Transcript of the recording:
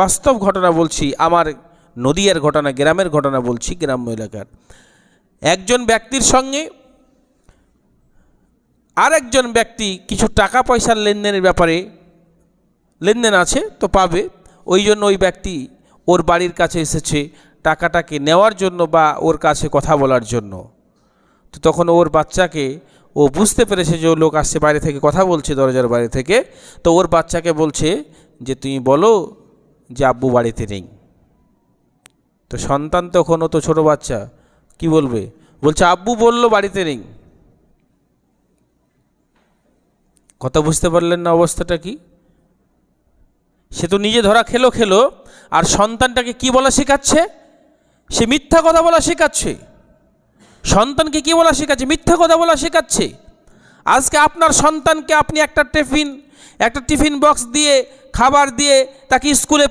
বাস্তব ঘটনা বলছি, আমার নদিয়ার ঘটনা, গ্রামের ঘটনা বলছি, গ্রাম্য এলাকার। একজন ব্যক্তির সঙ্গে আর একজন ব্যক্তি কিছু টাকা পয়সার লেনদেনের ব্যাপারে লেনদেন আছে তো পাবে, ওই জন্য ওই ব্যক্তি ওর বাড়ির কাছে এসেছে টাকাটাকে নেওয়ার জন্য বা ওর কাছে কথা বলার জন্য। তো তখন ওর বাচ্চাকে, ও বুঝতে পেরেছে যে ও লোক আসছে বাইরে থেকে কথা বলছে দরজার বাইরে থেকে, তো ওর বাচ্চাকে বলছে যে তুমি বলো যে আব্বু বাড়িতে নেই। তো সন্তান তখন, ও তো ছোটো বাচ্চা, কি বলবে? বলছে আব্বু বললো বাড়িতে নেই। কথা বুঝতে পারলেন না অবস্থাটা কি? সে তো নিজে ধরা খেলো, আর সন্তানটাকে কি বলা শেখাচ্ছে? সে মিথ্যা কথা বলা শেখাচ্ছে। সন্তানকে কি বলা শেখাচ্ছে? মিথ্যা কথা বলা শেখাচ্ছে। আজকে আপনার সন্তানকে আপনি একটা টিফিন বক্স দিয়ে, খাবার দিয়ে তাকে স্কুলে